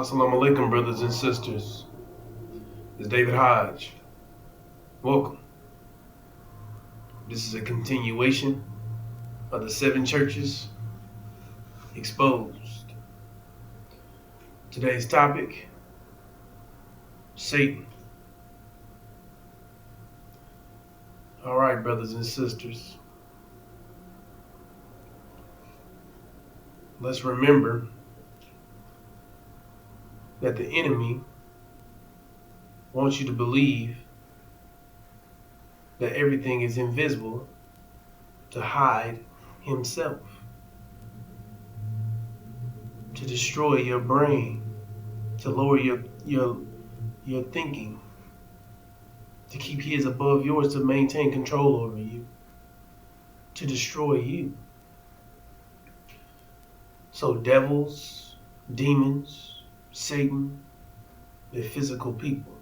Assalamu alaikum, brothers and sisters. It's David Hodge. Welcome. This is a continuation of the 7 churches exposed. Today's topic, Satan. All right, brothers and sisters. Let's remember that the enemy wants you to believe that everything is invisible to hide himself, to destroy your brain, to lower your thinking, to keep his above yours, to maintain control over you, to destroy you. So devils, demons, Satan, they're physical people.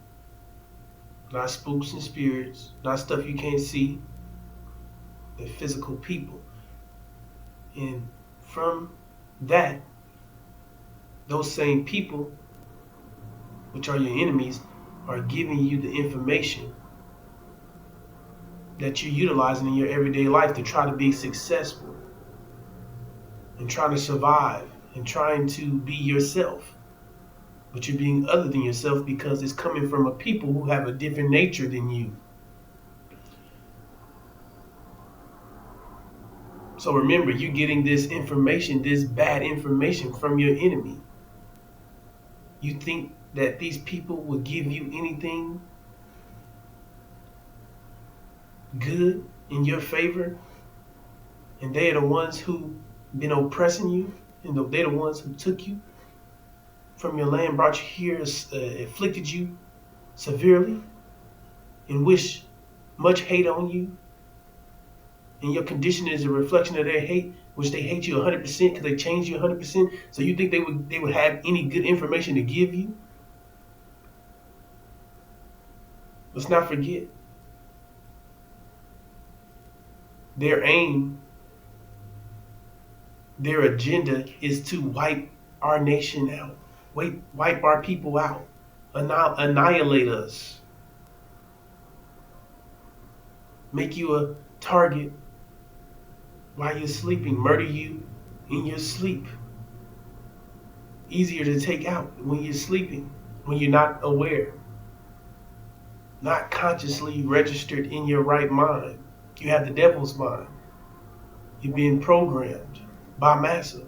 Not spooks and spirits, not stuff you can't see. They're physical people. And from that, those same people, which are your enemies, are giving you the information that you're utilizing in your everyday life to try to be successful and trying to survive and trying to be yourself. But you're being other than yourself because it's coming from a people who have a different nature than you. So remember, you're getting this information, this bad information from your enemy. You think that these people will give you anything good in your favor, and they are the ones who been oppressing you, and they're the ones who took you from your land, brought you here, afflicted you severely, and wish much hate on you. And your condition is a reflection of their hate, which they hate you 100% because they changed you 100%. So you think they would have any good information to give you? Let's not forget, their aim, their agenda is to wipe our nation out. Wipe our people out, annihilate us, make you a target while you're sleeping, murder you in your sleep. Easier to take out when you're sleeping, when you're not aware, not consciously registered in your right mind. You have the devil's mind. You're being programmed by massa,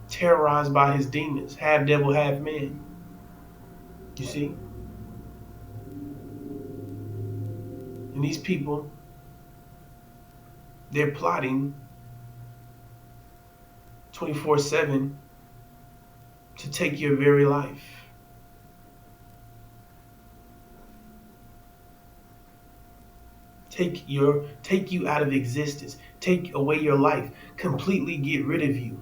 terrorized by his demons, half devil, half man. You see? And these people, they're plotting 24/7 to take your very life. Take you out of existence. Take away your life. Completely get rid of you.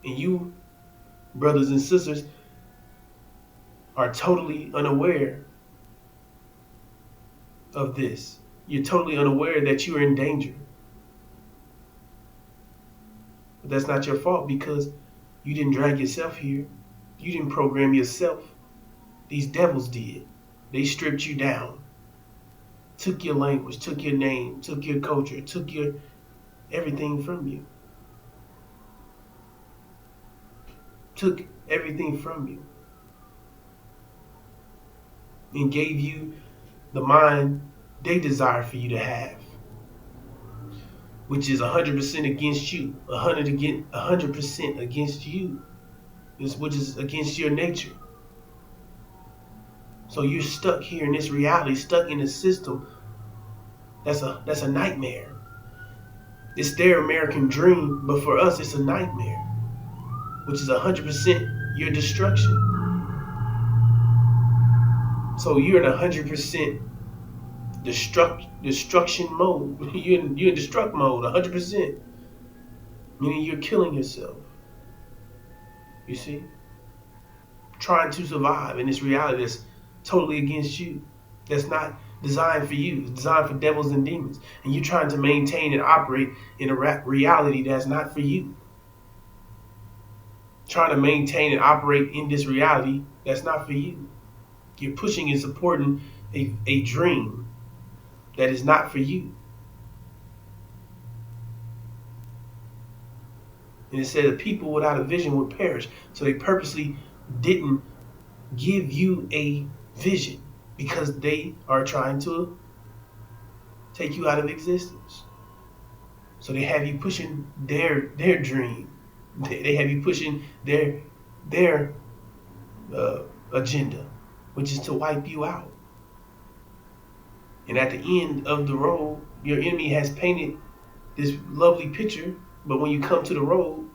And you, brothers and sisters, are totally unaware of this. You're totally unaware that you are in danger. But that's not your fault because you didn't drag yourself here. You didn't program yourself. These devils did. They stripped you down. Took your language, took your name, took your culture, took your everything from you. Took everything from you. And gave you the mind they desire for you to have, which is 100% against you, 100% against you, which is against your nature. So you're stuck here in this reality, stuck in a system that's a nightmare. It's their American dream, but for us it's a nightmare, which is 100% your destruction. So you're in 100% destruction mode. You're in destruct mode, 100%. Meaning you're killing yourself. You see? Trying to survive in this reality that's totally against you. That's not designed for you. It's designed for devils and demons. And you're trying to maintain and operate in a reality that's not for you. trying to maintain and operate in this reality that's not for you. You're pushing and supporting a dream that is not for you. And it said the people without a vision would perish. So they purposely didn't give you a vision because they are trying to take you out of existence. So they have you pushing their dream. They have you pushing their agenda, which is to wipe you out. And at the end of the road, your enemy has painted this lovely picture, but when you come to the road,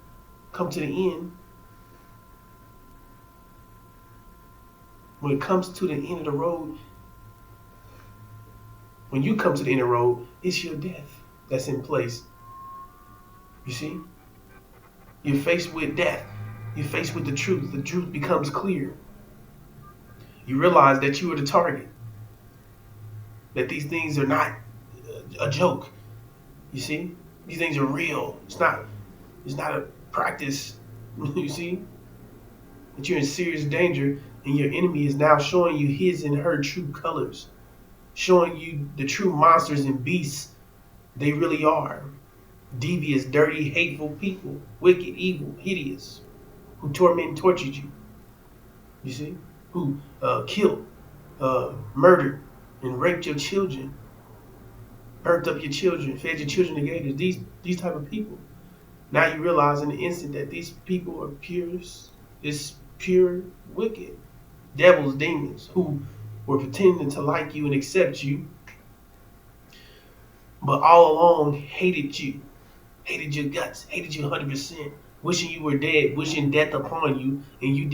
come to the end, when it comes to the end of the road, when you come to the end of the road, it's your death that's in place. You see? You're faced with death. You're faced with the truth. The truth becomes clear. You realize that you are the target. That these things are not a joke. You see? These things are real. It's not a practice. You see? That you're in serious danger and your enemy is now showing you his and her true colors. Showing you the true monsters and beasts they really are. Devious, dirty, hateful people. Wicked, evil, hideous. Who torment and tortured you. You see? Who killed, murdered, and raped your children. Burnt up your children, fed your children to gators. These type of people. Now you realize in the instant that these people are pure wicked. Devils, demons, who were pretending to like you and accept you, but all along hated you, hated your guts, hated you 100%, wishing you were dead, wishing death upon you, and you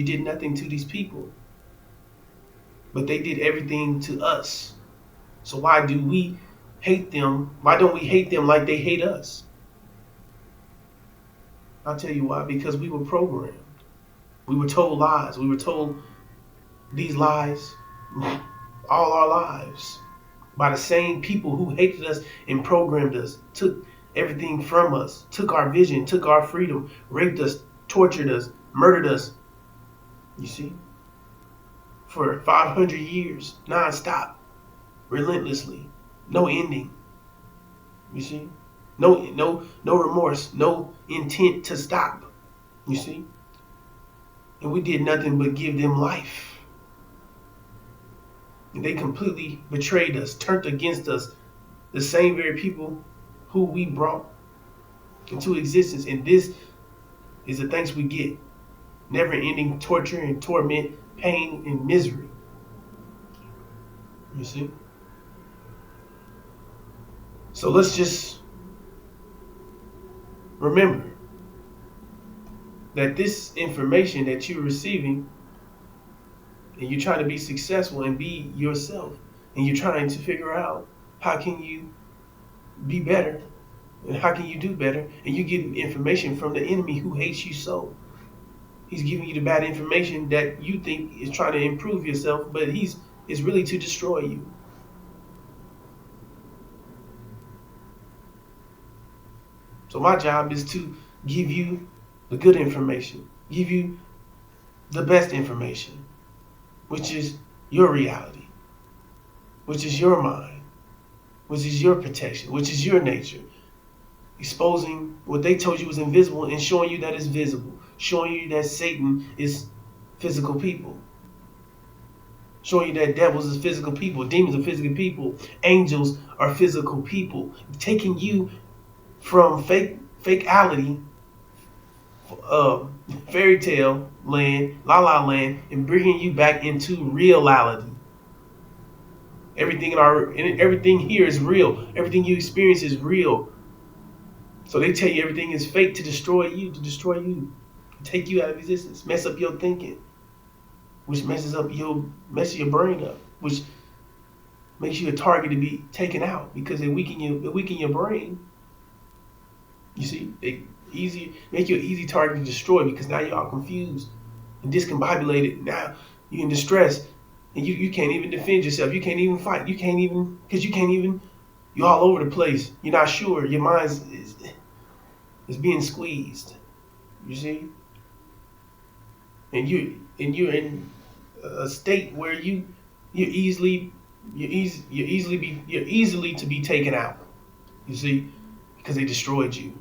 did nothing to these people. But they did everything to us. So why do we hate them? Why don't we hate them like they hate us? I'll tell you why. Because we were programmed. We were told lies. We were told these lies all our lives by the same people who hated us and programmed us, took everything from us, took our vision, took our freedom, raped us, tortured us, murdered us. You see? For 500 years, non-stop, relentlessly, no ending. You see? No remorse, no intent to stop. You see? And we did nothing but give them life. And they completely betrayed us, turned against us, the same very people who we brought into existence. And this is the thanks we get. Never-ending torture and torment, pain and misery. You see? So let's just remember that this information that you're receiving, and you're trying to be successful and be yourself, and you're trying to figure out how can you be better and how can you do better, and you get information from the enemy who hates you so. He's giving you the bad information that you think is trying to improve yourself, but it's really to destroy you. So my job is to give you the good information, give you the best information, which is your reality, which is your mind, which is your protection, which is your nature. Exposing what they told you was invisible and showing you that it's visible. Showing you that Satan is physical people. Showing you that devils is physical people. Demons are physical people. Angels are physical people. Taking you from fakeality, fairy tale land, la la land, and bringing you back into reality. Everything here is real. Everything you experience is real. So they tell you everything is fake to destroy you, take you out of existence, mess up your thinking, which messes your brain up, which makes you a target to be taken out because it weaken your brain. You see, they make you an easy target to destroy because now you're all confused and discombobulated. Now you're in distress and you can't even defend yourself. You can't even fight. You're all over the place. You're not sure. Your mind is being squeezed. You see? you're in a state where you're easily to be taken out. You see, because they destroyed you.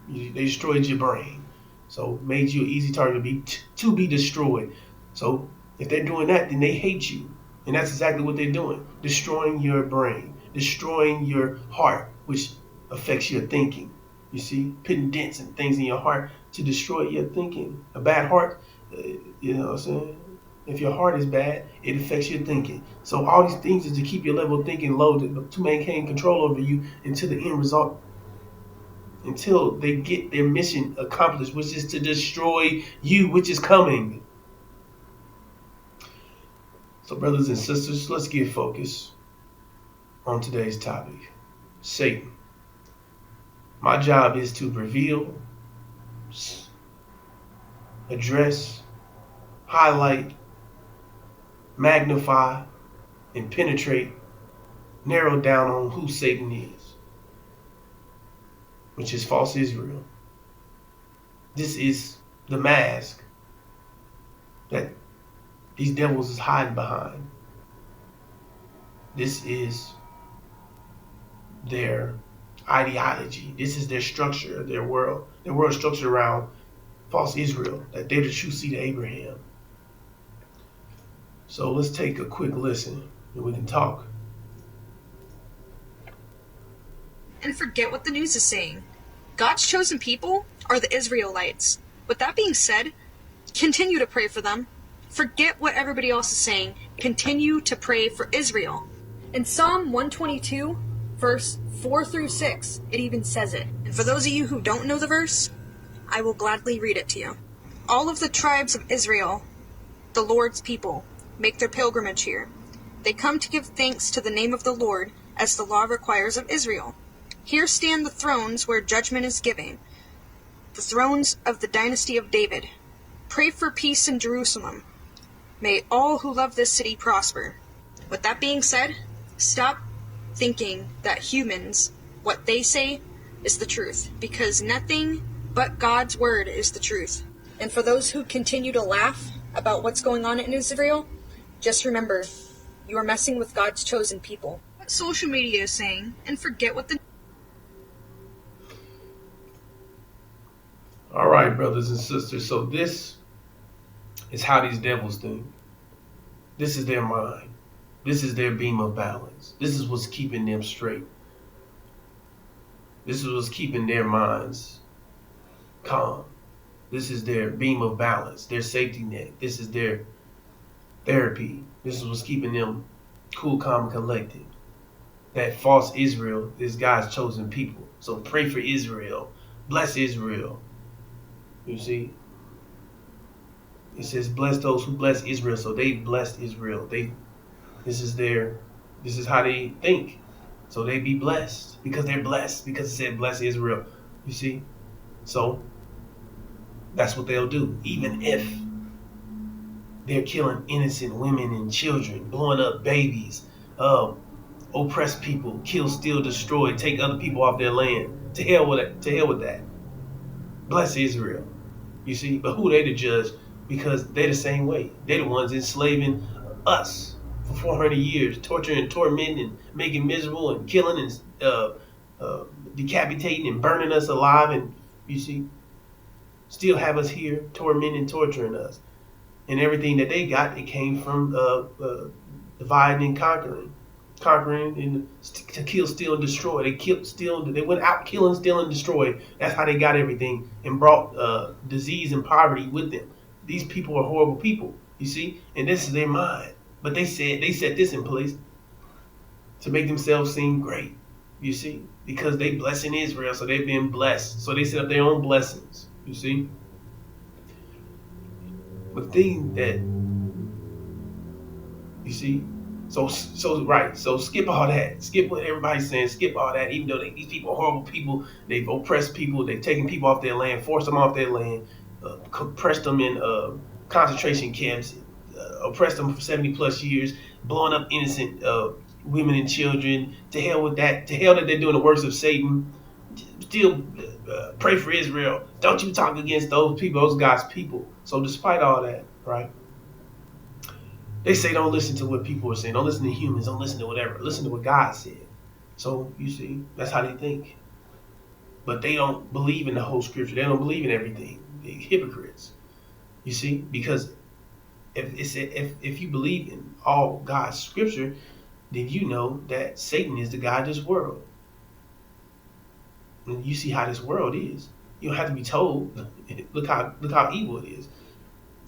They destroyed your brain, so made you an easy target to be destroyed. So if they're doing that, then they hate you, and that's exactly what they're doing: destroying your brain, destroying your heart, which affects your thinking. You see, putting dents and things in your heart to destroy your thinking. A bad heart, you know what I'm saying? If your heart is bad, it affects your thinking. So all these things is to keep your level of thinking low, to maintain control over you until the end result, until they get their mission accomplished, which is to destroy you, which is coming. So brothers and sisters, let's get focused on today's topic. Satan. My job is to reveal, address, highlight, magnify, and penetrate, narrow down on who Satan is, which is false Israel. This is the mask that these devils is hiding behind. This is their ideology. This is their structure, their world. Their world is structured around false Israel, that they're the true seed of Abraham. So let's take a quick listen and we can talk. And forget what the news is saying. God's chosen people are the Israelites. With that being said, continue to pray for them. Forget what everybody else is saying. Continue to pray for Israel. In Psalm 122, verse 4 through 6, it even says it. And for those of you who don't know the verse, I will gladly read it to you. All of the tribes of Israel, the Lord's people, make their pilgrimage here. They come to give thanks to the name of the Lord, as the law requires of Israel. Here stand the thrones where judgment is given, the thrones of the dynasty of David. Pray for peace in Jerusalem. May all who love this city prosper. With that being said, stop thinking that humans, what they say, is the truth, because nothing but God's word is the truth. And for those who continue to laugh about what's going on in Israel, just remember, you are messing with God's chosen people. What social media is saying, and forget what the... All right, brothers and sisters. So this is how these devils think. This is their mind. This is their beam of balance. This is what's keeping them straight. This is what's keeping their minds calm. This is their beam of balance, their safety net. This is their therapy. This is what's keeping them cool, calm, and collected. That false Israel is God's chosen people. So pray for Israel. Bless Israel. You see? It says, bless those who bless Israel. So they blessed Israel. This is how they think. So they be blessed because they're blessed, because it said bless Israel. You see? So that's what they'll do. Even if they're killing innocent women and children, blowing up babies, oppress people, kill, steal, destroy, take other people off their land. To hell with it. To hell with that. Bless Israel. You see? But who they to judge? Because they're the same way. They're the ones enslaving us for 400 years, torturing and tormenting and making miserable and killing and decapitating and burning us alive. And you see, still have us here tormenting and torturing us. And everything that they got, it came from dividing and conquering and to kill, steal, and destroy. They killed, steal. They went out killing, stealing, and destroy. That's how they got everything and brought disease and poverty with them. These people are horrible people, you see, and this is their mind. But they set this in place to make themselves seem great, you see, because they blessing Israel, so they've been blessed. So they set up their own blessings, you see. The thing that, you see, so skip all that. Skip what everybody's saying. Skip all that. Even though these people are horrible people, they've oppressed people, they've taken people off their land, forced them off their land, compressed them in concentration camps, oppressed them for 70 plus years, blowing up innocent women and children. To hell with that. To hell that they're doing the works of Satan. Still pray for Israel. Don't you talk against those people, those God's people. So despite all that, right? They say don't listen to what people are saying. Don't listen to humans. Don't listen to whatever. Listen to what God said. So you see, that's how they think. But they don't believe in the whole scripture. They don't believe in everything. They're hypocrites. You see, because if you believe in all God's scripture, then you know that Satan is the God of this world. And you see how this world is. You don't have to be told. Look how evil it is.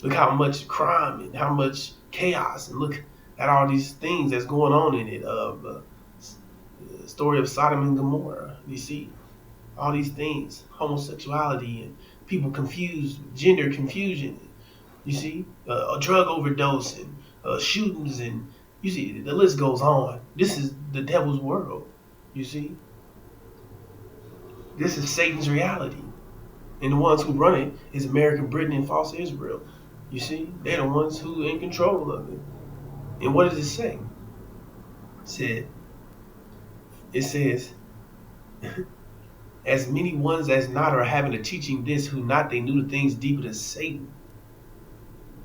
Look how much crime and how much chaos, and look at all these things that's going on in it. The story of Sodom and Gomorrah. You see all these things, homosexuality and people confused, gender confusion. You see a drug overdose and shootings, and you see the list goes on. This is the devil's world. You see, this is Satan's reality, and the ones who run it is American Britain and false Israel. You see, they're the ones who are in control of it. And what does it say? It says, as many ones as not are having a teaching this, who not they knew the things deeper than Satan.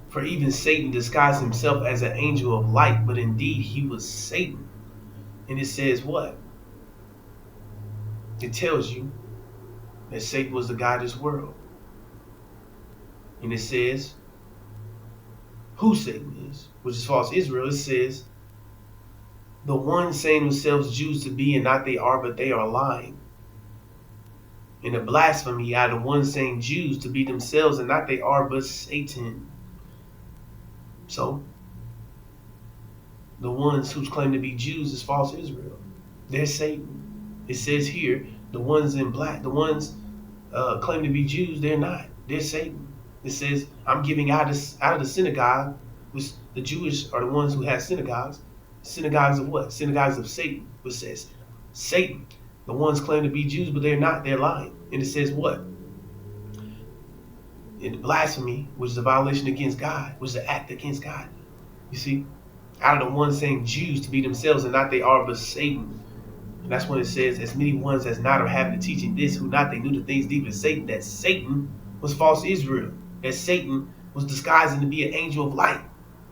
For even Satan disguised himself as an angel of light, but indeed he was Satan. And it says what? It tells you that Satan was the God of this world. And it says who Satan is, which is false Israel. It says, the ones saying themselves Jews to be, and not they are, but they are lying. And the blasphemy out of the ones saying Jews to be themselves, and not they are, but Satan. So, the ones who claim to be Jews is false Israel. They're Satan. It says here, the ones in black, the ones claim to be Jews, they're not. They're Satan. It says, I'm giving out of the synagogue, which the Jewish are the ones who have synagogues. Synagogues of what? Synagogues of Satan, which says, Satan. The ones claim to be Jews, but they're not. They're lying. And it says what? In blasphemy, which is a violation against God, which is an act against God. You see? Out of the ones saying Jews to be themselves, and not they are, but Satan. And that's when it says, as many ones as not are having the teaching this, who not they knew the things deep in Satan, that Satan was false Israel. That Satan was disguising to be an angel of light.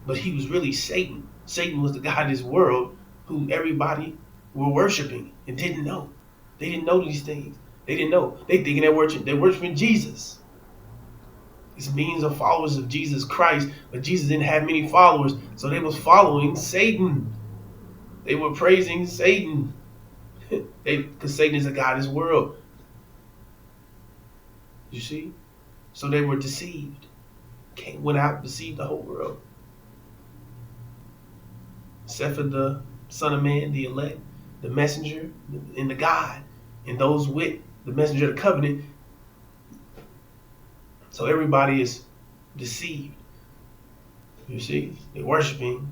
But he was really Satan. Satan was the God of this world who everybody were worshiping and didn't know. They didn't know these things. They didn't know. They thinking they're worshiping Jesus. It's millions of followers of Jesus Christ, but Jesus didn't have many followers, so they was following Satan. They were praising Satan. Because Satan is the God of this world. You see? So they were deceived. Went out and deceived the whole world. Except for the Son of Man, the elect, the messenger, and the God, and those with the messenger of the covenant. So everybody is deceived. You see? They're worshiping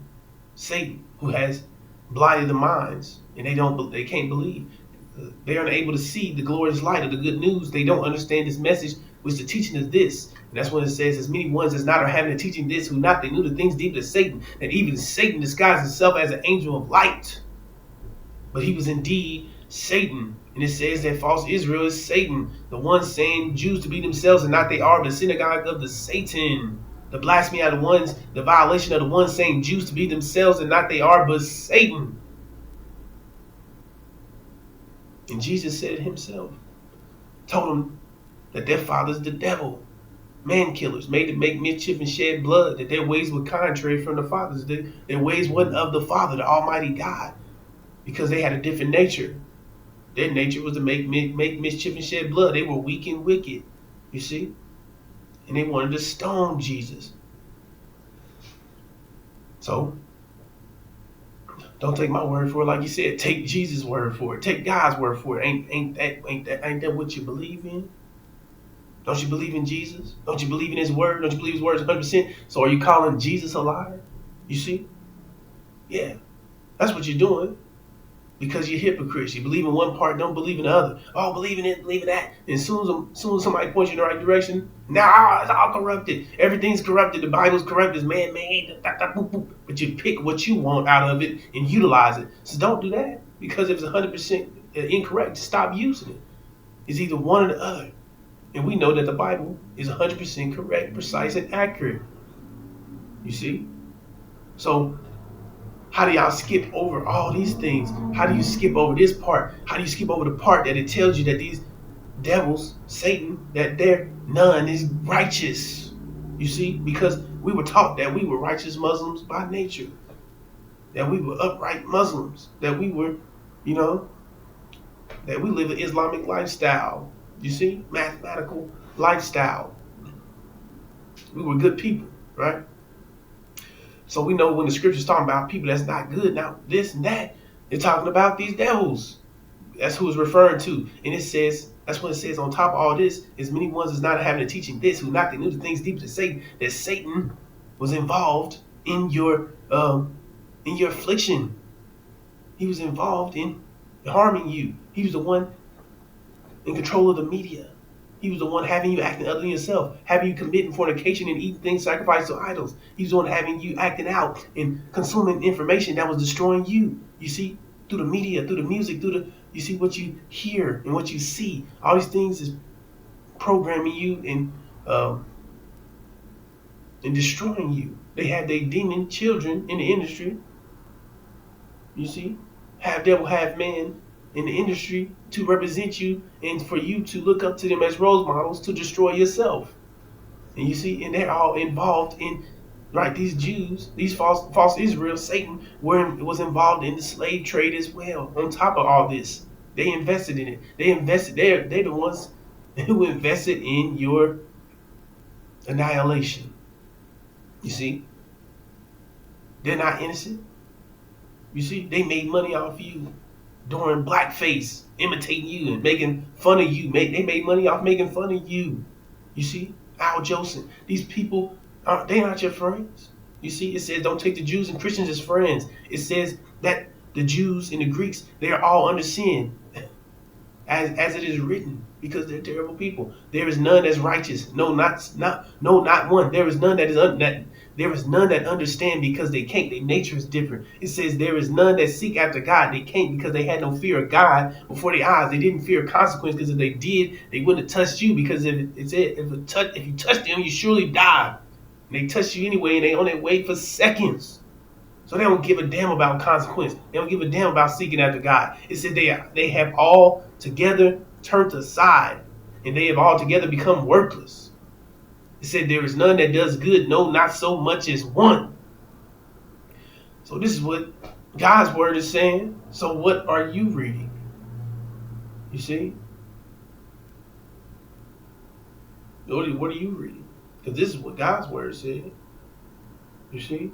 Satan, who has blinded the minds, and they can't believe. They aren't able to see the glorious light of the good news. They don't understand this message, which the teaching is this. And that's when it says, as many ones as not are having the teaching this, who not they knew the things deep to Satan, that even Satan disguised himself as an angel of light. But he was indeed Satan. And it says that false Israel is Satan, the ones saying Jews to be themselves, and not they are, the synagogue of the Satan. The blasphemy of the ones, the violation of the ones saying Jews to be themselves, and not they are, but Satan. And Jesus said it himself. Told them that their father's the devil. Man killers, made to make mischief and shed blood, that their ways were contrary from the fathers. Their ways wasn't of the Father, the Almighty God, because they had a different nature. Their nature was to make mischief and shed blood. They were weak and wicked, you see? And they wanted to stone Jesus. So, don't take my word for it. Like you said, take Jesus' word for it. Take God's word for it. Ain't that what you believe in? Don't you believe in Jesus? Don't you believe in his word? Don't you believe his word is 100%? So are you calling Jesus a liar? You see? Yeah. That's what you're doing. Because you're hypocrites. You believe in one part, don't believe in the other. Oh, believe in it, believe in that. And as soon as somebody points you in the right direction, now it's all corrupted. Everything's corrupted. The Bible's corrupted. It's man-made. But you pick what you want out of it and utilize it. So don't do that. Because if it's 100% incorrect, stop using it. It's either one or the other. And we know that the Bible is 100% correct, precise, and accurate. You see? So how do y'all skip over all these things? How do you skip over this part? How do you skip over the part that it tells you that these devils, Satan, that none is righteous? You see? Because we were taught that we were righteous Muslims by nature. That we were upright Muslims. That we were, that we live an Islamic lifestyle. You see? Mathematical lifestyle. We were good people, right? So we know when the scripture's talking about people that's not good, now this and that, they're talking about these devils. That's who it's referring to. And it says, that's what it says on top of all this, as many ones as not having a teaching this, who not they knew the things deep to Satan, that Satan was involved in your affliction. He was involved in harming you. He was the one in control of the media. He was the one having you acting other than yourself, having you committing fornication and eating things sacrificed to idols. He was the one having you acting out and consuming information that was destroying you. You see, through the media, through the music, you see what you hear and what you see. All these things is programming you and destroying you. They have their demon children in the industry. You see, half devil, half man in the industry to represent you and for you to look up to them as role models to destroy yourself. And you see, and they're all involved in, right, these Jews, these false Israel, Satan was involved in the slave trade as well. On top of all this, they invested in it. They're the ones who invested in your annihilation. You see, they're not innocent. You see, they made money off you doing blackface, imitating you and making fun of you. They made money off making fun of you. You see, Al Joseph, these people, they're not your friends. You see, it says don't take the Jews and Christians as friends. It says that the Jews and the Greeks, they are all under sin, as it is written, because they're terrible people. There is none that's righteous. No, not one. There is none there is none that understand, because they can't. Their nature is different. It says there is none that seek after God. They can't, because they had no fear of God before their eyes. They didn't fear consequence, because if they did, they wouldn't have touched you, because if you touched them, you surely die. And they touched you anyway, and they only wait for seconds. So they don't give a damn about consequence. They don't give a damn about seeking after God. It said they have all together turned aside, and they have all together become worthless. It said there is none that does good, no, not so much as one. So this is what God's word is saying. So what are you reading? You see? What are you reading? Because this is what God's word said. You see?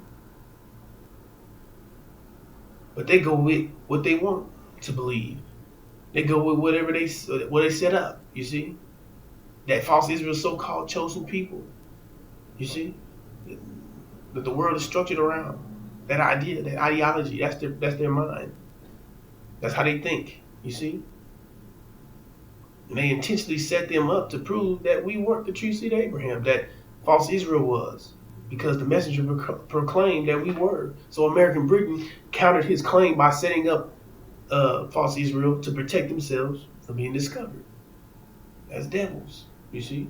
But they go with what they want to believe. They go with whatever they set up. You see, that false Israel, so-called chosen people. You see, that the world is structured around that idea, that ideology. That's their mind. That's how they think. You see, and they intentionally set them up to prove that we weren't the true seed of Abraham. That false Israel was. Because the messenger proclaimed that we were. So American Britain countered his claim by setting up false Israel to protect themselves from being discovered as devils, you see,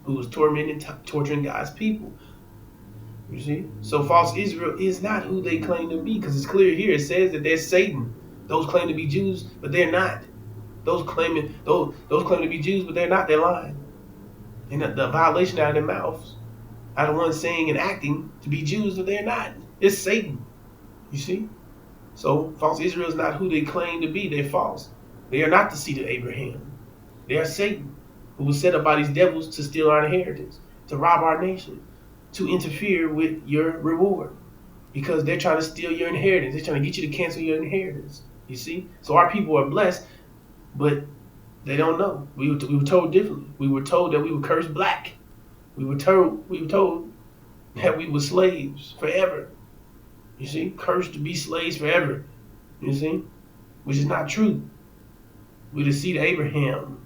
who was torturing God's people. You see? So false Israel is not who they claim to be, because it's clear here. It says that they're Satan. Those claim to be Jews, but they're not. Those claim to be Jews, but they're not. They're lying. And the violation out of their mouths are the ones saying and acting to be Jews, but they're not. It's Satan. You see? So false Israel is not who they claim to be. They're false. They are not the seed of Abraham. They are Satan, who was set up by these devils to steal our inheritance, to rob our nation, to interfere with your reward, because they're trying to steal your inheritance. They're trying to get you to cancel your inheritance. You see? So our people are blessed, but they don't know. We were told differently. We were told that we were cursed black. We were told that we were slaves forever. You see? Cursed to be slaves forever. You see? Which is not true. We're the seed of Abraham.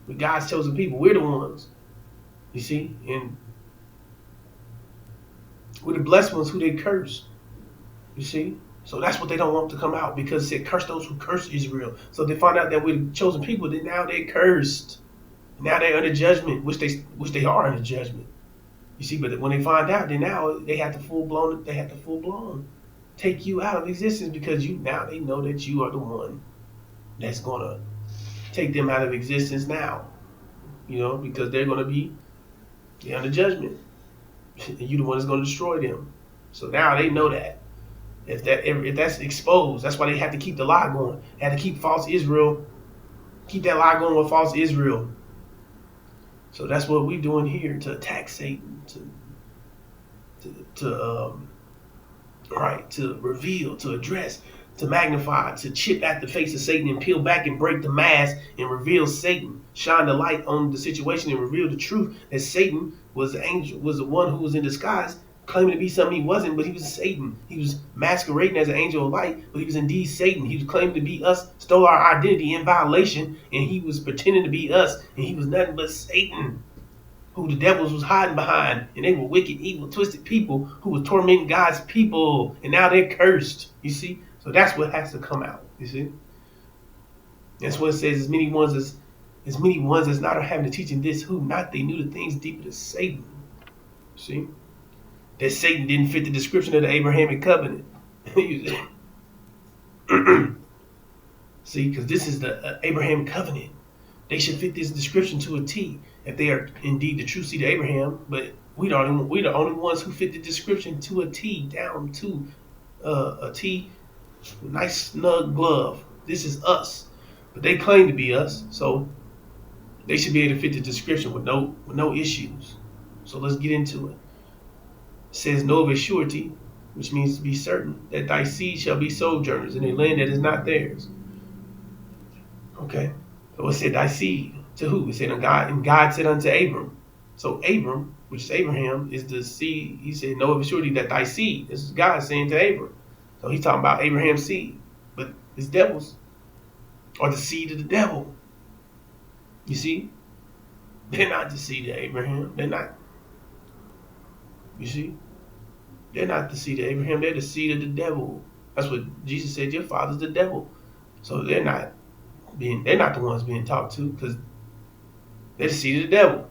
We're God's chosen people. We're the ones. You see? And we're the blessed ones who they curse. You see? So that's what they don't want to come out, because it said, curse those who curse Israel. So they find out that we're the chosen people, then now they're cursed. Now they're under judgment, which they are under judgment. You see, but when they find out, then now they have to full blown take you out of existence, because now they know that you are the one that's gonna take them out of existence now. Because they're under judgment. And you the one that's gonna destroy them. So now they know that. If that's exposed, that's why they have to keep the lie going. They have to keep keep that lie going with false Israel. So that's what we're doing here, to attack Satan, to reveal, to address, to magnify, to chip at the face of Satan and peel back and break the mask and reveal Satan, shine the light on the situation and reveal the truth that Satan was the angel, was the one who was in disguise, claiming to be something he wasn't, but he was Satan. He was masquerading as an angel of light, but he was indeed Satan. He was claiming to be us, stole our identity in violation, and he was pretending to be us, and he was nothing but Satan, who the devils was hiding behind, and they were wicked, evil, twisted people who were tormenting God's people, and now they're cursed. You see? So that's what has to come out. You see? That's what it says, as many ones as not are having the teaching this, who not they knew the things deeper than Satan. See? That Satan didn't fit the description of the Abrahamic covenant. See, because this is the Abraham covenant. They should fit this description to a T if they are indeed the true seed of Abraham. But we the only ones who fit the description to a T, down to a T, nice snug glove. This is us, but they claim to be us, so they should be able to fit the description with no issues. So let's get into it. It says, know of a surety, which means to be certain, that thy seed shall be sojourners in a land that is not theirs. Okay. So it said thy seed to who? It said, and God said unto Abram. So Abram, which is Abraham, is the seed. He said, know of a surety that thy seed. This is God saying to Abram. So he's talking about Abraham's seed. But it's devils, or the seed of the devil. You see? They're not the seed of Abraham. They're not. You see? They're not the seed of Abraham. They're the seed of the devil. That's what Jesus said. Your father's the devil. So they're not the ones being talked to, because they're the seed of the devil.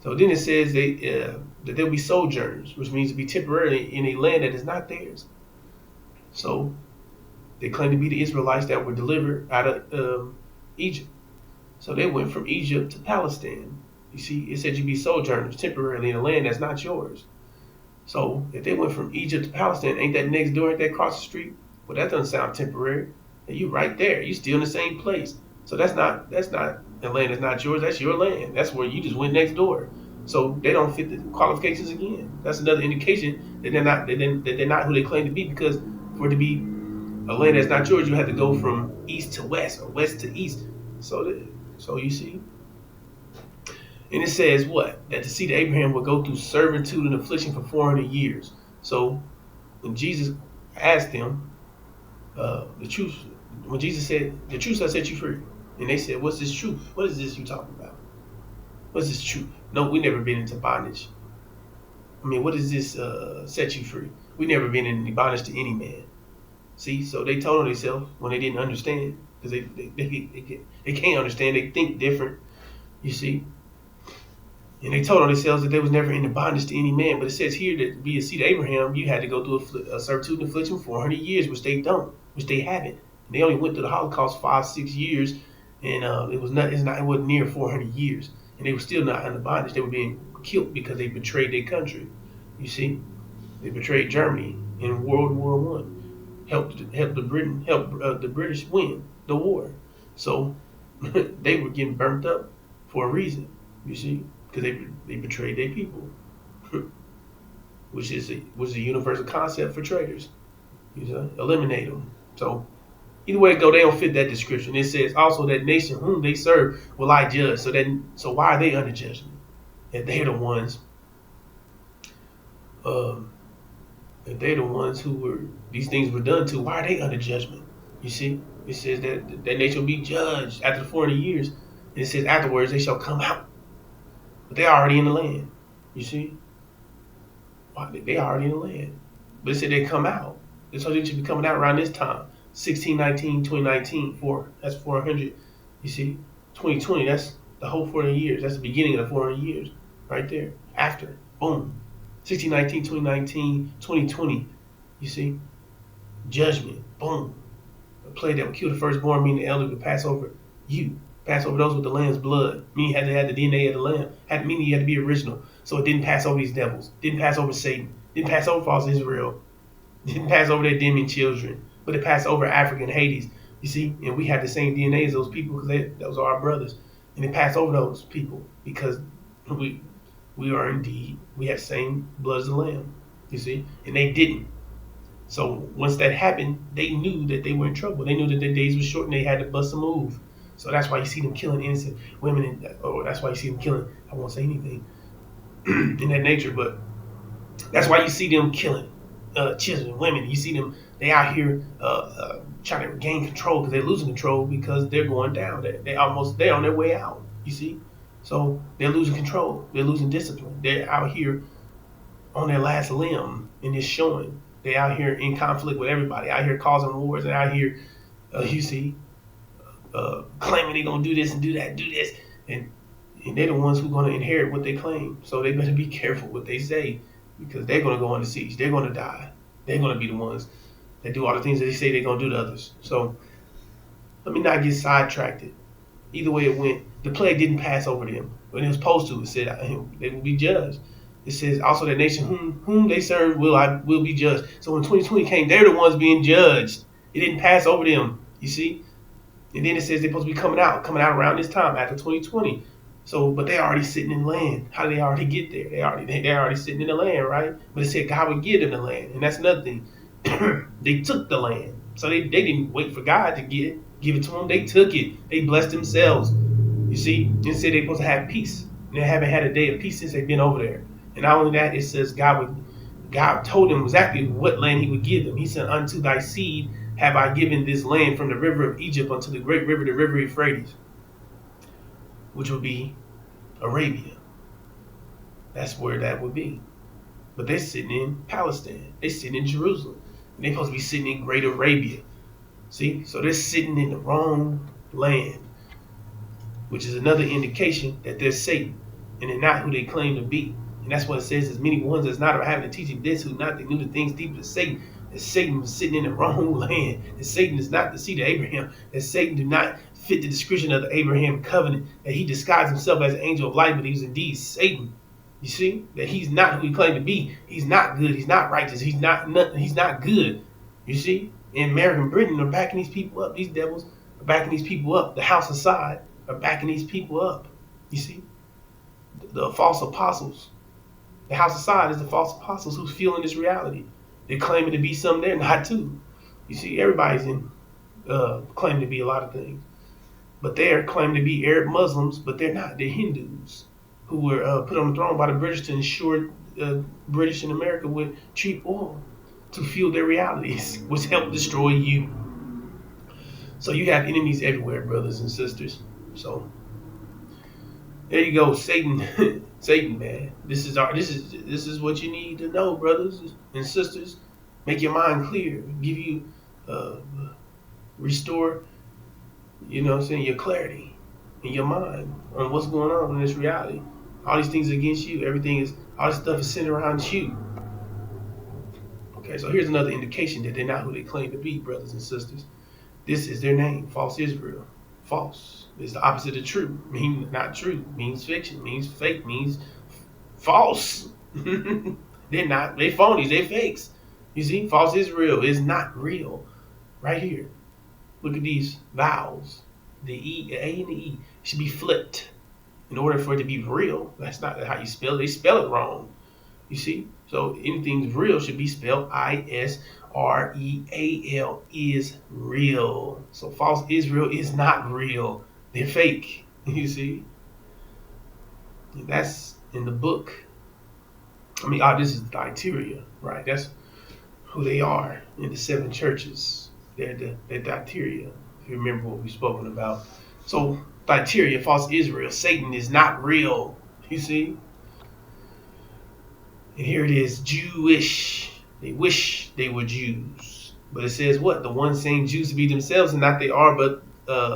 So then it says that they'll be sojourners, which means to be temporarily in a land that is not theirs. So they claim to be the Israelites that were delivered out of Egypt. So they went from Egypt to Palestine. You see, it said you be sojourners temporarily in a land that's not yours. So if they went from Egypt to Palestine, ain't that next door, ain't that across the street? Well, that doesn't sound temporary. And you right there. You still in the same place. So that's not the land that's not yours. That's your land. That's where you just went next door. So they don't fit the qualifications again. That's another indication that they're not who they claim to be, because for it to be a land that's not yours, you have to go from east to west or west to east. So you see. And it says what? That the seed of Abraham will go through servitude and affliction for 400 years. So when Jesus asked them the truth, when Jesus said, the truth shall set you free. And they said, what's this truth? What is this you talking about? What's this truth? No, we never been into bondage. I mean, what is this set you free? We never been in bondage to any man. See, so they told on themselves when they didn't understand, because they can't understand. They think different, you see. And they told on themselves that they was never in the bondage to any man. But it says here that to be a seed of Abraham, you had to go through a servitude and affliction for 400 years, which they haven't. They only went through the Holocaust 5-6 years, and it wasn't near 400 years, and they were still not under bondage. They were being killed because they betrayed their country. You see, they betrayed Germany in World War One, helped the British win the war. So they were getting burnt up for a reason. You see, because they betrayed their people, which is a universal concept for traitors. You know, eliminate them. So either way it go, they don't fit that description. It says also that nation whom they serve will I judge. So why are they under judgment? If they're the ones, if they're the ones who these things were done to, why are they under judgment? You see, it says that nation will be judged after the 400 years. And it says afterwards they shall come out, but they're already in the land. You see, they already in the land, but it said they come out. So they should be coming out around this time. 1619, 2019, that's 400. You see, 2020, that's the whole 400 years. That's the beginning of the 400 years, right there. After, boom, 1619, 2019, 2020. You see, judgment, boom. A plague that would kill the firstborn, meaning the elder would pass over you, pass over those with the lamb's blood. Meaning you had to have the DNA of the lamb. Meaning you had to be original. So it didn't pass over these devils. Didn't pass over Satan. Didn't pass over false Israel. Didn't pass over their demon children. But it passed over African Hades. You see, and we had the same DNA as those people because those are our brothers. And it passed over those people because we are indeed, we have the same blood as the lamb. You see, and they didn't. So once that happened, they knew that they were in trouble. They knew that their days were short and they had to bust a move. So that's why you see them killing innocent women, or that's why you see them killing, I won't say anything in that nature, but that's why you see them killing children, women. You see them, they out here trying to regain control because they're losing control because they're going down. They're on their way out, you see? So they're losing control. They're losing discipline. They're out here on their last limb and it's showing. They out here in conflict with everybody, out here causing wars, and out here, you see, claiming they're going to do this and do that, do this. And they're the ones who are going to inherit what they claim. So they better be careful what they say because they're going to go under siege. They're going to die. They're going to be the ones that do all the things that they say they're going to do to others. So let me not get sidetracked. Either way it went, the plague didn't pass over them. When it was supposed to, it said they will be judged. It says also that nation whom they serve will be judged. So when 2020 came, they're the ones being judged. It didn't pass over them, you see? And then it says they're supposed to be coming out around this time after 2020. So, but they're already sitting in land. How did they already get there? They're already sitting in the land, right? But it said God would give them the land, and that's another thing. They took the land, so they didn't wait for God to give it to them. They took it. They blessed themselves. You see, it said they're supposed to have peace. And they haven't had a day of peace since they've been over there. And not only that, it says God told them exactly what land he would give them. He said, unto thy seed have I given this land from the river of Egypt unto the great river, the river Euphrates, which would be Arabia. That's where that would be. But they're sitting in Palestine. They're sitting in Jerusalem. And they're supposed to be sitting in Great Arabia. See? So they're sitting in the wrong land, which is another indication that they're Satan and they're not who they claim to be. And that's what it says, as many ones as not are having to teach you this, who not they knew the things deep of Satan. That Satan was sitting in the wrong land. That Satan is not the seed of Abraham. That Satan do not fit the description of the Abraham covenant. That he disguised himself as an angel of light, but he was indeed Satan. You see? That he's not who he claimed to be. He's not good. He's not righteous. He's not good. You see? In American Britain are backing these people up. These devils are backing these people up. The House Aside are backing these people up. You see? The false apostles. The House Aside is the false apostles who's feeling this reality. They're claiming to be something they're not too. You see, everybody's claiming to be a lot of things. But they're claiming to be Arab Muslims, but they're not. They're Hindus who were put on the throne by the British to ensure British and America with cheap oil to fuel their realities, which helped destroy you. So you have enemies everywhere, brothers and sisters. So there you go, Satan. Satan, man. This is what you need to know, brothers and sisters. Make your mind clear. Give you restore, your clarity in your mind on what's going on in this reality. All these things against you. All this stuff is centered around you. Okay, so here's another indication that they're not who they claim to be, brothers and sisters. This is their name, false Israel. False is the opposite of true. Means not true. Means fiction. Means fake. Means false. They're not. They're phonies. They're fakes. You see, false Israel is not real. Right here. Look at these vowels. The E, the A, and the E should be flipped in order for it to be real. That's not how you spell it. They spell it wrong. You see? So anything's real should be spelled ISREAL, is real. So false Israel is not real. They're fake. You see? And that's in the book. This is Thyatira, right? That's who they are in the 7 churches. They're Thyatira, if you remember what we've spoken about. So Thyatira, false Israel, Satan is not real. You see? And here it is, Jewish. They wish they were Jews. But it says what? The ones saying Jews to be themselves and not they are, but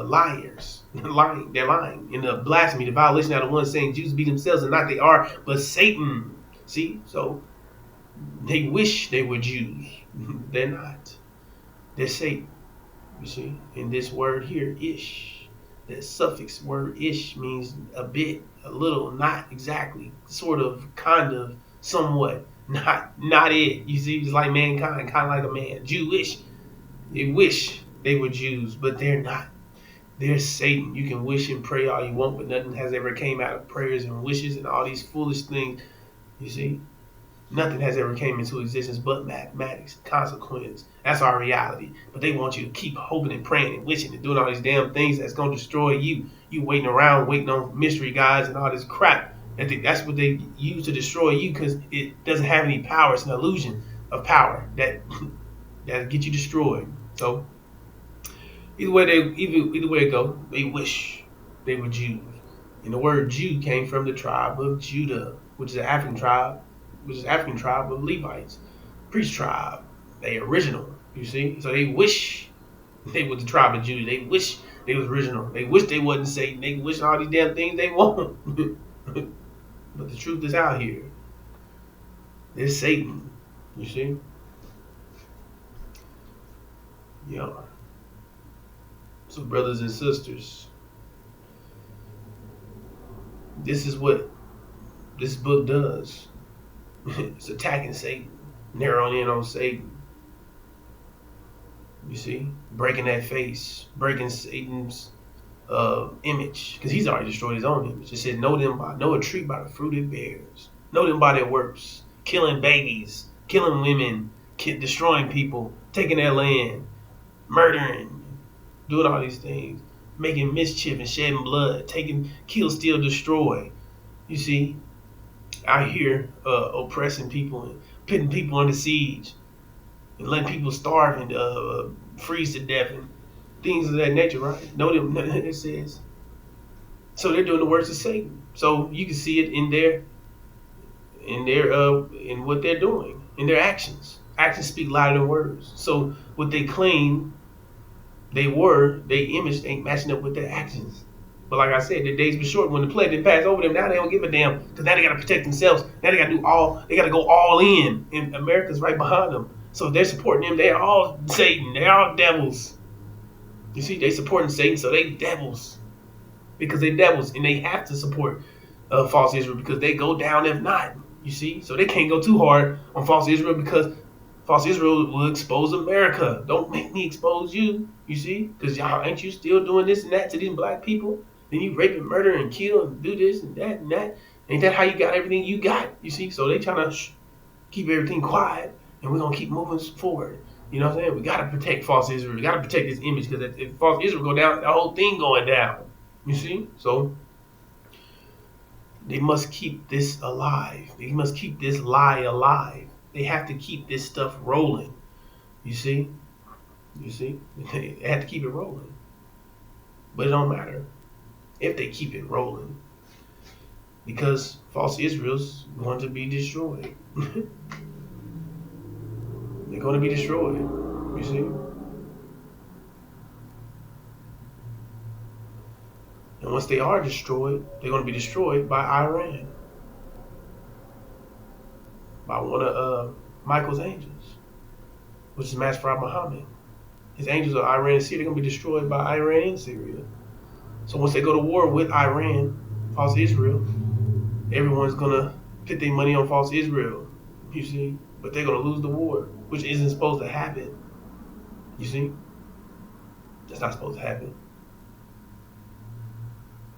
liars. Lying. They're lying. In the blasphemy, the violation are the ones saying Jews to be themselves and not they are, but Satan. See? So they wish they were Jews. They're not. They're Satan. You see? And this word here, ish, that suffix word ish means a bit, a little, not exactly, sort of, kind of, somewhat, not it. You see, it's like mankind, kind of like a man. Jewish. They wish they were Jews, but they're not. They're Satan. You can wish and pray all you want, but nothing has ever came out of prayers and wishes and all these foolish things. You see? Nothing has ever came into existence but mathematics, consequence. That's our reality. But they want you to keep hoping and praying and wishing and doing all these damn things that's going to destroy you. You waiting around, waiting on mystery guys and all this crap. I think that's what they use to destroy you because it doesn't have any power. It's an illusion of power that get you destroyed. So either way it go, they wish they were Jews. And the word Jew came from the tribe of Judah, which is an African tribe, of Levites, priest tribe. They original, you see. So they wish they were the tribe of Judah. They wish they was original. They wish they wasn't Satan. They wish all these damn things they want. But the truth is out here. There's Satan, you see. Yeah. So brothers and sisters, this is what this book does. It's attacking Satan, narrowing in on Satan. You see, breaking that face, breaking Satan's image, because he's already destroyed his own image. It said, know a tree by the fruit it bears. Know them by their works. Killing babies, killing women, destroying people, taking their land, murdering, doing all these things, making mischief and shedding blood, kill, steal, destroy. You see, out here oppressing people and putting people under siege and letting people starve and freeze to death and things of that nature, right? Know them, it says. So they're doing the works of Satan. So you can see it in what they're doing, in their actions. Actions speak louder than words. So what they claim their image ain't matching up with their actions. But like I said, their days be short. When the plague didn't pass over them, now they don't give a damn because now they got to protect themselves. Now they got to go all in, and America's right behind them. So if they're supporting them, they're all Satan. They're all devils. You see, they supporting Satan, so they devils because they devils, and they have to support false Israel because they go down if not. You see, so they can't go too hard on false Israel because false Israel will expose America. Don't make me expose you. You see, because y'all ain't you still doing this and that to these black people? Then you rape and murder and kill and do this and that and that. Ain't that how you got everything you got? You see, so they trying to keep everything quiet, and we're gonna keep moving forward. You know what I'm saying? We gotta protect false Israel. We gotta protect this image because if false Israel go down, the whole thing going down. You see, so they must keep this alive. They must keep this lie alive. They have to keep this stuff rolling. You see, they have to keep it rolling. But it don't matter if they keep it rolling because false Israel's going to be destroyed. They're going to be destroyed. You see? And once they are destroyed, they're going to be destroyed by Iran. By one of Michael's angels, which is Masfar Muhammad. His angels of Iran and Syria, they're going to be destroyed by Iran and Syria. So once they go to war with Iran, false Israel, everyone's going to put their money on false Israel. You see? But they're going to lose the war, which isn't supposed to happen. You see? That's not supposed to happen.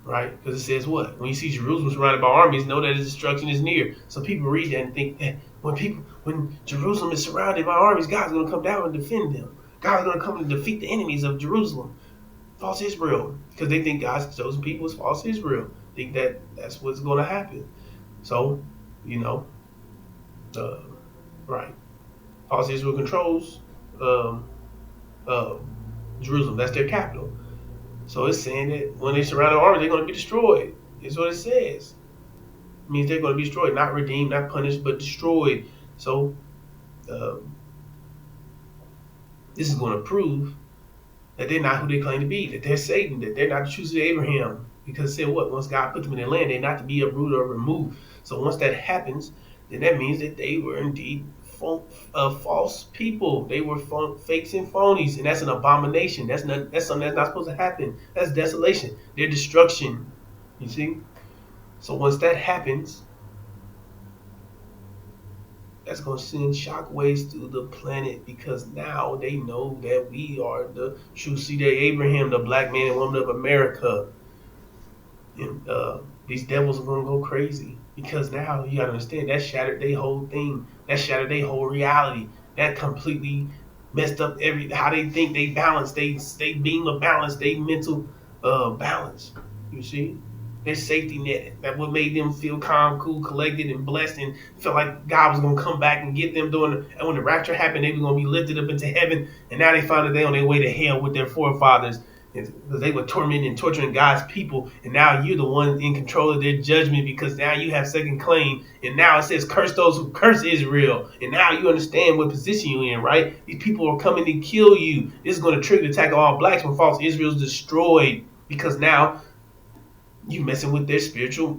Right? Because it says what? When you see Jerusalem surrounded by armies, know that its destruction is near. So people read that and think that when Jerusalem is surrounded by armies, God's going to come down and defend them. God's going to come and defeat the enemies of Jerusalem. False Israel. Because they think God's chosen people is false Israel. Think that that's what's going to happen. So, right. False Israel controls Jerusalem. That's their capital. So it's saying that when they surround the army, they're going to be destroyed. That's what it says. It means they're going to be destroyed, not redeemed, not punished, but destroyed. So, This is going to prove that they're not who they claim to be, that they're Satan, that they're not the true seed of Abraham. Because it said what? Once God put them in the land, they're not to be uprooted or removed. So once that happens, then that means that they were indeed false people. They were fakes and phonies, and that's an abomination. That's something that's not supposed to happen. That's desolation. Their destruction. You see? So once that happens, that's going to send shockwaves through the planet, because now they know that we are the true seed of Abraham, the black man and woman of America. And these devils are going to go crazy, because now you got to understand that shattered their whole thing. That shattered their whole reality. That completely messed up how they think they balance. They beam of balance. They mental balance. You see? Their safety net, that what made them feel calm, cool, collected, and blessed, and felt like God was gonna come back and get them and when the rapture happened, they were gonna be lifted up into heaven. And now they found that they on their way to hell with their forefathers, because they were tormenting and torturing God's people. And now you're the one in control of their judgment, because now you have second claim. And now it says, curse those who curse Israel. And now you understand what position you're in, right? These people are coming to kill you. This is going to trigger the attack of all blacks when false Israel is destroyed, because now you messing with their spiritual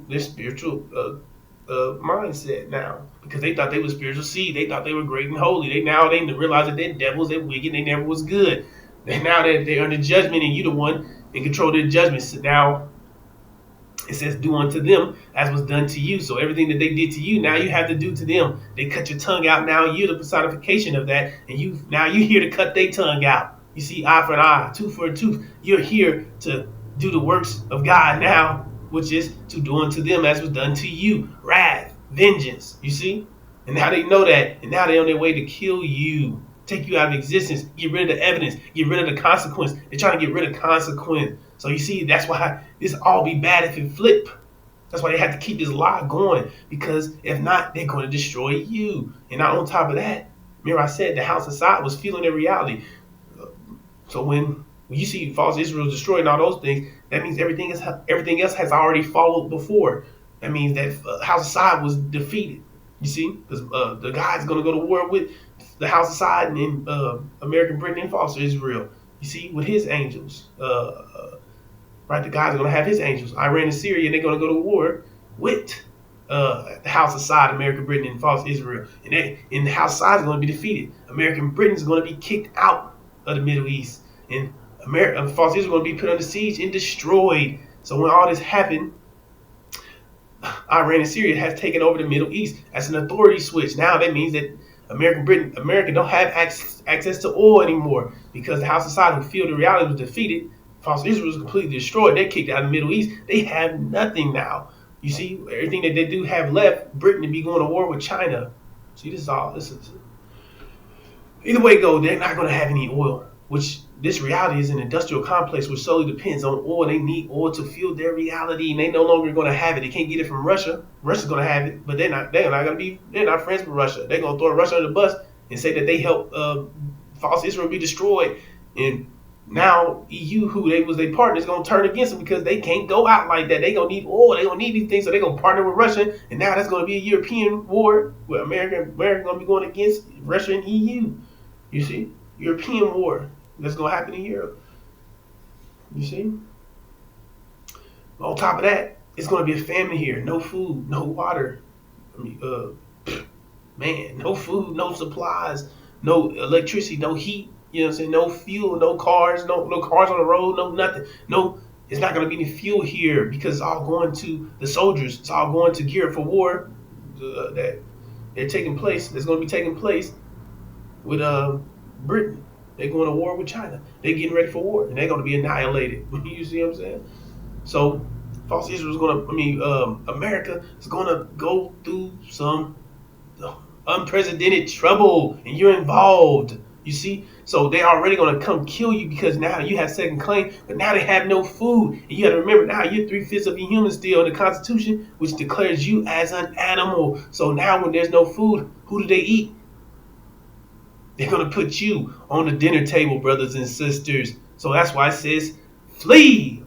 mindset now, because they thought they were spiritual seed. They thought they were great and holy. They realize that they're devils. They're wicked. They never was good. And now they're under judgment, and you the one in control of their judgment. So now it says, do unto them as was done to you. So everything that they did to you, now you have to do to them. They cut your tongue out. Now you're the personification of that, and you're here to cut their tongue out. You see, eye for an eye, tooth for a tooth. You're here to do the works of God now, which is to do unto them as was done to you. Wrath, vengeance, you see? And now they know that, and now they're on their way to kill you, take you out of existence, get rid of the evidence, get rid of the consequence. They're trying to get rid of consequence. So you see, that's why this all be bad if it flip. That's why they have to keep this lie going, because if not, they're going to destroy you. And not on top of that, remember I said the house of Sod was feeling their reality. So when you see false Israel destroyed and all those things, that means everything else has already followed before. That means that House of Sod was defeated. You see, because the guy's going to go to war with the House of Sod and American Britain and false Israel. You see, with his angels, right? The guy's going to have his angels, Iran and Syria, and they're going to go to war with the House of Sod, American Britain and false Israel. And the House of Sod is going to be defeated. American Britain is going to be kicked out of the Middle East, and false Israel is going to be put under siege and destroyed. So when all this happened, Iran and Syria has taken over the Middle East. That's an authority switch. Now that means that America don't have access to oil anymore, because the House of Sod, who feel the reality, was defeated. False Israel was completely destroyed. They're kicked out of the Middle East. They have nothing now. You see, everything that they do have left, Britain to be going to war with China. See, this is either way it goes, they're not going to have any oil, which this reality is an industrial complex which solely depends on oil. They need oil to fuel their reality, and they no longer going to have it. They can't get it from Russia. Russia's going to have it, but they're not friends with Russia. They're going to throw Russia under the bus and say that they helped false Israel be destroyed. And now EU, who they was their partners, going to turn against them, because they can't go out like that. They going to need oil. They going to need these things, so they're going to partner with Russia. And now that's going to be a European war where America going to be going against Russia and EU. You see? European war that's going to happen in Europe. You see? On top of that, it's going to be a famine here. No food, no water. No food, no supplies, no electricity, no heat. You know what I'm saying? No fuel, no cars, no cars on the road, no nothing. No, it's not going to be any fuel here, because it's all going to the soldiers. It's all going to gear for war that they're taking place. That's going to be taking place with Britain. They're going to war with China. They're getting ready for war, and they're going to be annihilated. You see what I'm saying? So, false Israel is going to, America is going to go through some unprecedented trouble, and you're involved. You see? So they're already going to come kill you, because now you have second claim, but now they have no food. And you got to remember, now you're 3/5 of a human still in the Constitution, which declares you as an animal. So now when there's no food, who do they eat? They're going to put you on the dinner table, brothers and sisters. So that's why it says, flee.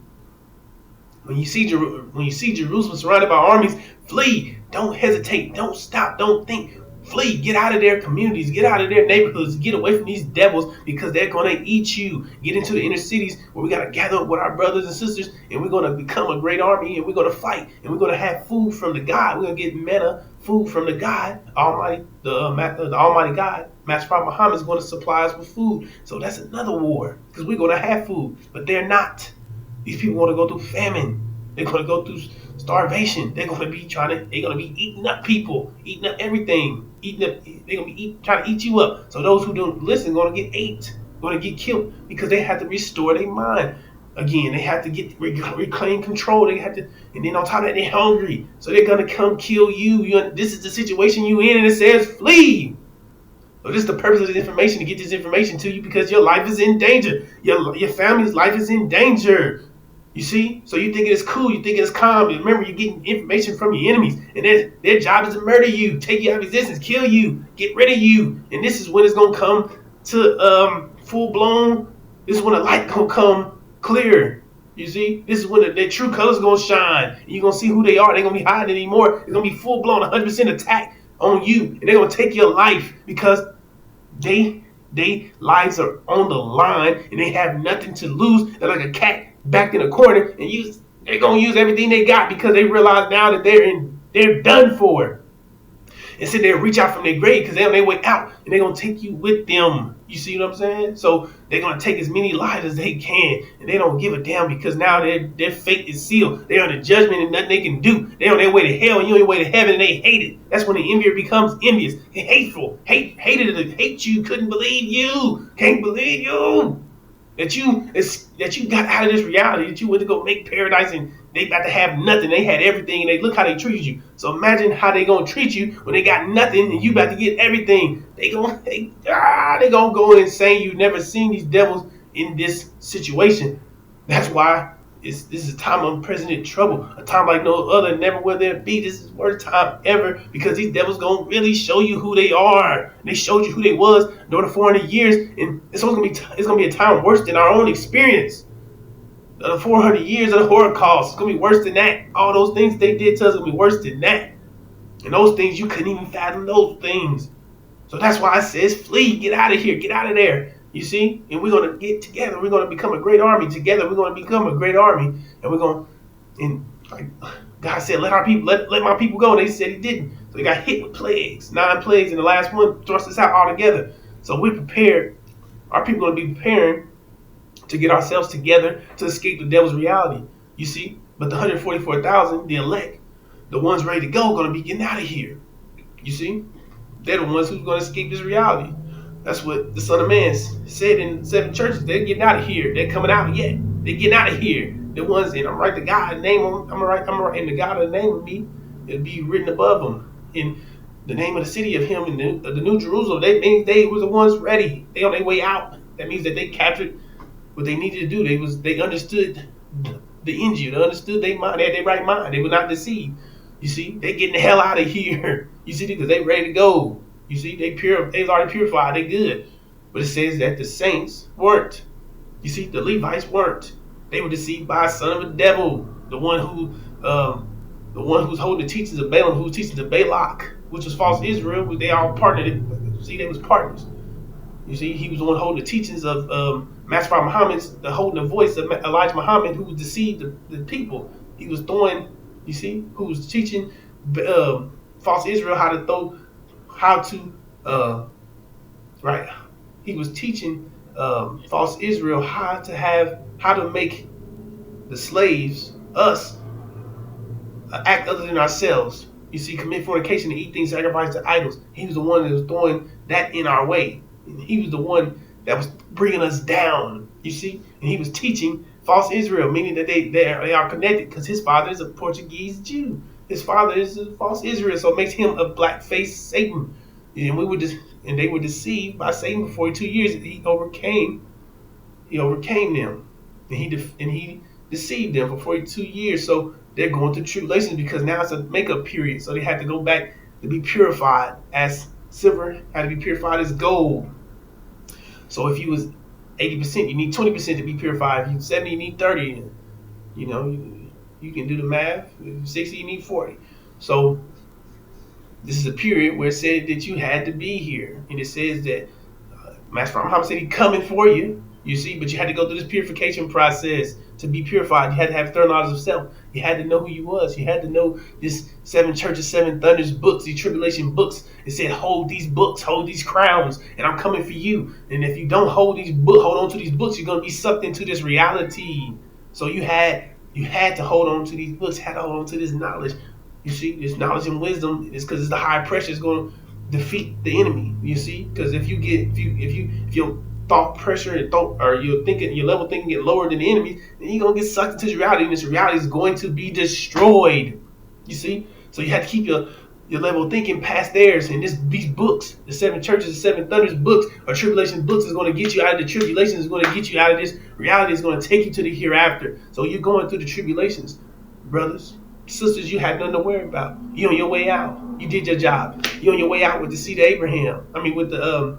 When you see Jerusalem surrounded by armies, flee. Don't hesitate. Don't stop. Don't think. Flee, get out of their communities, get out of their neighborhoods, get away from these devils because they're going to eat you. Get into the inner cities where we got to gather up with our brothers and sisters and we're going to become a great army and we're going to fight and we're going to have food from the God. We're going to get manna, food from the God, Almighty, the Almighty God. Master Prophet Muhammad is going to supply us with food. So that's another war because we're going to have food, but they're not. These people want to go through famine. They're going to go through starvation. They're going to be they're going to be eating up people, eating up everything, eating up. They're going to be trying to eat you up. So those who don't listen are going to get ate, going to get killed because they have to restore their mind. Again, they have to reclaim control. They have to, and then on top of that, they're hungry. So they're going to come kill you. This is the situation you in, and it says flee. So this is the purpose of this information, to get this information to you because your life is in danger. Your family's life is in danger. You see? So you think it's cool, you think it's calm. Remember, you're getting information from your enemies, and their job is to murder you, take you out of existence, kill you, get rid of you. And this is when it's going to come to full blown. This is when the light going to come clear. You see? This is when their true colors going to shine. And you're going to see who they are. They're going to be hiding anymore. It's going to be full blown 100% attack on you. And they're going to take your life because they lives are on the line and they have nothing to lose. They're like a cat back in the corner, and they're gonna use everything they got because they realize now that they're done for. And so they'll reach out from their grave because they're on their way out, and they're gonna take you with them. You see what I'm saying? So they're gonna take as many lives as they can, and they don't give a damn because now their fate is sealed. They're on the judgment and nothing they can do. They're on their way to hell and you're on your way to heaven, and they hate it. That's when the envier becomes envious and hateful. Hate you, couldn't believe you, can't believe you. That you got out of this reality, that you went to go make paradise and they about to have nothing. They had everything and they look how they treated you. So imagine how they gonna treat you when they got nothing and you about to get everything. They gonna go insane. You've never seen these devils in this situation. That's why this is a time of unprecedented trouble, a time like no other. Never will there be. This is the worst time ever because these devils gonna really show you who they are. And they showed you who they was during the 400 years, and it's gonna be a time worse than our own experience. The 400 years of the Holocaust, it's gonna be worse than that. All those things they did to us gonna be worse than that. And those things you couldn't even fathom those things. So that's why I says flee, get out of here, get out of there. You see? And we're going to get together. We're going to become a great army. Together, we're going to become a great army. And we're going to, and like God said, let my people go. They said he didn't. So they got hit with plagues, 9 plagues, and the last one thrust us out altogether. So we're prepared. Our people are going to be preparing to get ourselves together to escape the devil's reality. You see? But the 144,000, the elect, the ones ready to go, are going to be getting out of here. You see? They're the ones who's going to escape this reality. That's what the Son of Man said in 7 churches. They're getting out of here. They're coming out yet. They're getting out of here. The ones, and I'm write the God name on. I'm gonna in the God of the name of me. It'll be written above them in the name of the city of Him and the New Jerusalem. They was the ones ready. They on their way out. That means that they captured what they needed to do. They understood the engine. They understood their mind. They had their right mind. They were not deceived. You see, they getting the hell out of here. You see, because they ready to go. You see, they was already purified. They good. But it says that the saints weren't. You see, the Levites weren't. They were deceived by a son of a devil. The one who's holding the teachings of Balaam, who was teaching the Balak, which was false Israel. They all partnered. See, they was partners. You see, he was the one holding the teachings of Master Prophet Muhammad, holding the voice of Elijah Muhammad, who deceived the people. He was throwing, you see, who was teaching false Israel He was teaching false Israel how to make the slaves, us, act other than ourselves. You see, commit fornication and eat things sacrificed to idols. He was the one that was throwing that in our way. He was the one that was bringing us down. You see, and he was teaching false Israel, meaning that they are connected because his father is a Portuguese Jew. His father is a false Israel, so it makes him a black-faced Satan. And they were deceived by Satan for 42 years. He overcame them, and he deceived them for 42 years. So they're going through tribulations because now it's a makeup period. So they had to go back to be purified as silver had to be purified as gold. So if you was 80%, you need 20% to be purified. If you 70, you need 30. You can do the math. If 60, you need 40. So This is a period where it said that you had to be here, and it says that Master Muhammad said he's coming for you. You see, but you had to go through this purification process to be purified. You had to have thorough knowledge of self. You had to know who you was. You had to know this seven churches, seven thunders books, these tribulation books. It said, hold these books, hold these crowns, and I'm coming for you. And if you don't hold on to these books, you're gonna be sucked into this reality. So you had to hold on to these books, had to hold on to this knowledge. You see, this knowledge and wisdom is because it's the high pressure is going to defeat the enemy. You see, because if your thought pressure and thought or your level thinking get lower than the enemy, then you're gonna get sucked into this reality, and this reality is going to be destroyed. You see, so you have to keep your level of thinking past theirs. And these books, the seven churches, the seven thunders books, or tribulation books, is going to get you out of the tribulation. Is going to get you out of this reality. Is going to take you to the hereafter. So you're going through the tribulations, brothers. Sisters, you had nothing to worry about. You on your way out. You did your job. You on your way out with the seed of Abraham. I mean, with the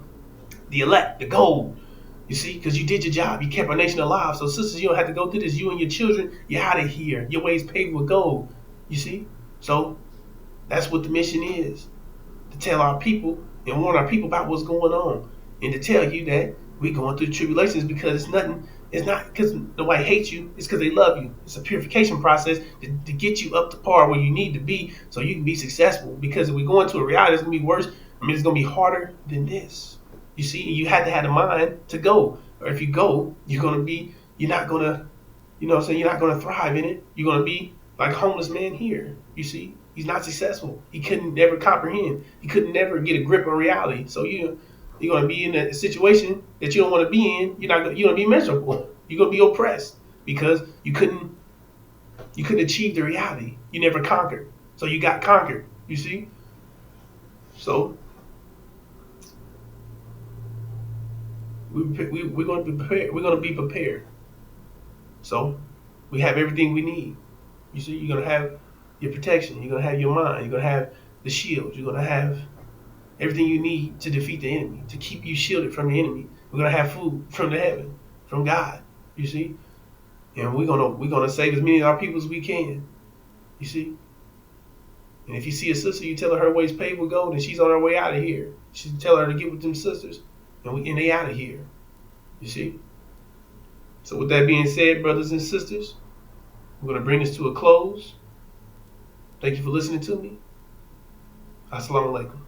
elect, the gold. You see, because you did your job. You kept our nation alive. So sisters, you don't have to go through this. You and your children, you're out of here. Your way is paved with gold. You see? So that's what the mission is. To tell our people and warn our people about what's going on. And to tell you that we're going through the tribulations because it's nothing. It's not because nobody hates you. It's because they love you. It's a purification process to get you up to par where you need to be so you can be successful. Because if we go into a reality, it's going to be worse. I mean, it's going to be harder than this. You see, you had to have the mind to go. Or if you go, you're not going to, you know what I'm saying, you're not going to thrive in it. You're going to be like a homeless man here. You see, he's not successful. He couldn't never comprehend. He couldn't never get a grip on reality. So you're going to be in a situation that you don't want to be in. You're going to be miserable. You're going to be oppressed because you couldn't achieve the reality. You never conquered. So you got conquered. You see? So we're going to be prepared. We're going to be prepared. So we have everything we need. You see, you're going to have your protection. You're going to have your mind. You're going to have the shield. You're going to have everything you need to defeat the enemy, to keep you shielded from the enemy. We're going to have food from the heaven, from God. You see? And we're gonna save as many of our people as we can. You see? And if you see a sister, you tell her way's paved with gold and she's on her way out of here. You tell her to get with them sisters and they out of here. You see? So with that being said, brothers and sisters, we're going to bring this to a close. Thank you for listening to me. Assalamu alaikum.